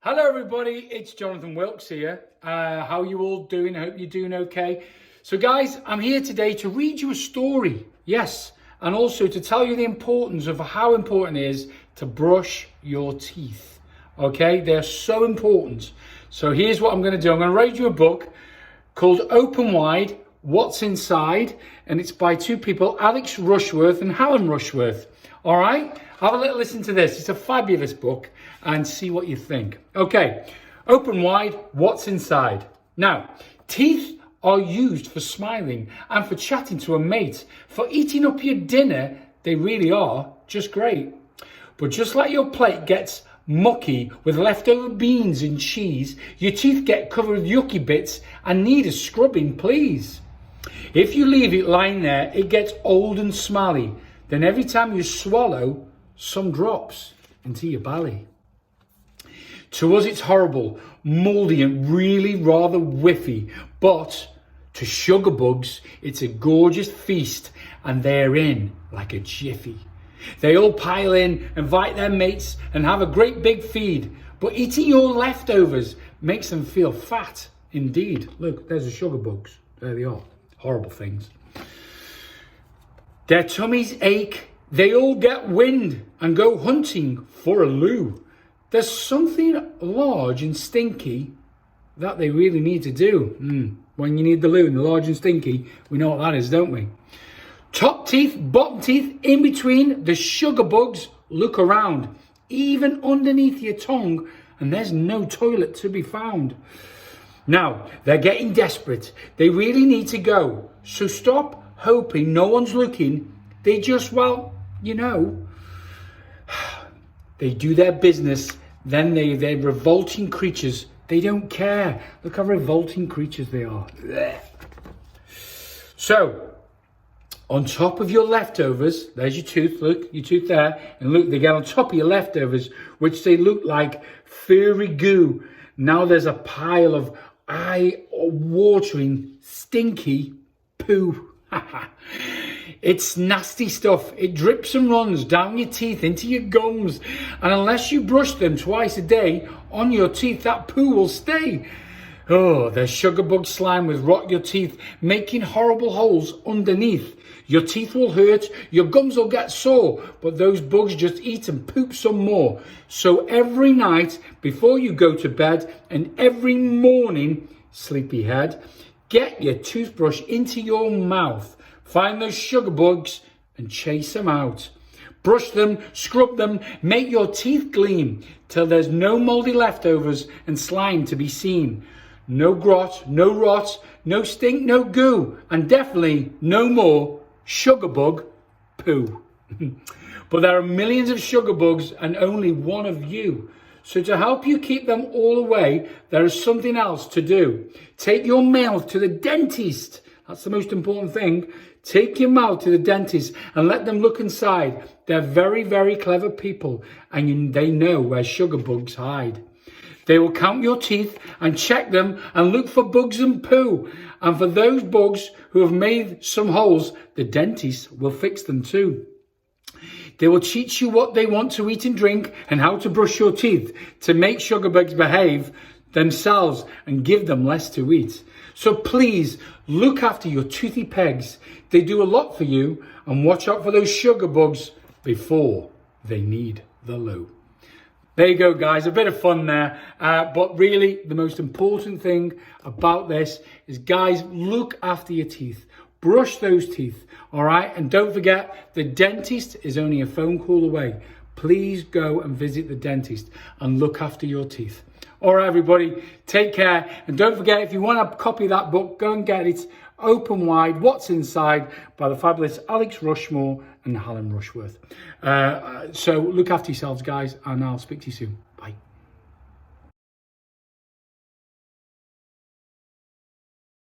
Hello everybody, it's Jonny Wilkes here. How you all doing? I hope you're doing okay. So guys, I'm here today to read you a story, yes, and also to tell you the importance of how important it is to brush your teeth. Okay, they're so important. So here's what I'm going to do. I'm going to read you a book called Open Wide, What's Inside, and it's by two people, Alex Rushworth and Alex Rushworth. All right, have a little listen to this. It's a fabulous book and see what you think. Okay, Open Wide, What's Inside. Now, teeth are used for smiling and for chatting to a mate. For eating up your dinner, they really are just great. But just like your plate gets mucky with leftover beans and cheese, your teeth get covered with yucky bits and need a scrubbing, please. If you leave it lying there, it gets old and smelly. Then every time you swallow, some drops into your belly. To us, it's horrible, mouldy and really rather whiffy. But to Sugarbugs, it's a gorgeous feast and they're in like a jiffy. They all pile in, invite their mates and have a great big feed. But eating your leftovers makes them feel fat indeed. Look, there's the Sugarbugs. There they are. Horrible things. Their tummies ache, they all get wind and go hunting for a loo. There's something large and stinky that they really need to do. When you need the loo and the large and stinky, we know what that is, don't we? Top teeth, bottom teeth, in between, the Sugarbugs look around, even underneath your tongue, and there's no toilet to be found. Now, they're getting desperate. They really need to go. So stop hoping no one's looking. They just, well, you know, they do their business. Then they're revolting creatures. They don't care. Look how revolting creatures they are. Blech. So, on top of your leftovers, there's your tooth, look, your tooth there. And look, they get on top of your leftovers, which they look like furry goo. Now there's a pile of eye-watering, stinky poo. It's nasty stuff. It drips and runs down your teeth into your gums. And unless you brush them twice a day on your teeth, that poo will stay. Oh, there's Sugarbug slime with rot your teeth, making horrible holes underneath. Your teeth will hurt, your gums will get sore, but those bugs just eat and poop some more. So every night before you go to bed and every morning, sleepyhead, get your toothbrush into your mouth. Find those Sugarbugs and chase them out. Brush them, scrub them, make your teeth gleam till there's no moldy leftovers and slime to be seen. No grot, no rot, no stink, no goo, and definitely no more Sugarbug poo. But there are millions of Sugarbugs and only one of you. So to help you keep them all away, there is something else to do. Take your mouth to the dentist. That's the most important thing. Take your mouth to the dentist and let them look inside. They're very, very clever people and they know where Sugarbugs hide. They will count your teeth and check them and look for bugs and poo. And for those bugs who have made some holes, the dentist will fix them too. They will teach you what they want to eat and drink and how to brush your teeth to make Sugarbugs behave themselves and give them less to eat. So please look after your toothy pegs. They do a lot for you, and watch out for those Sugarbugs before they need the loo. There you go, guys. A bit of fun there. But really, the most important thing about this is, guys, look after your teeth. Brush those teeth, all right? And don't forget, the dentist is only a phone call away. Please go and visit the dentist and look after your teeth. All right, everybody, take care. And don't forget, if you want a copy of that book, go and get it. Open Wide, What's Inside, by the fabulous Alex Rushworth and Alex Rushworth. So look after yourselves, guys, and I'll speak to you soon. Bye.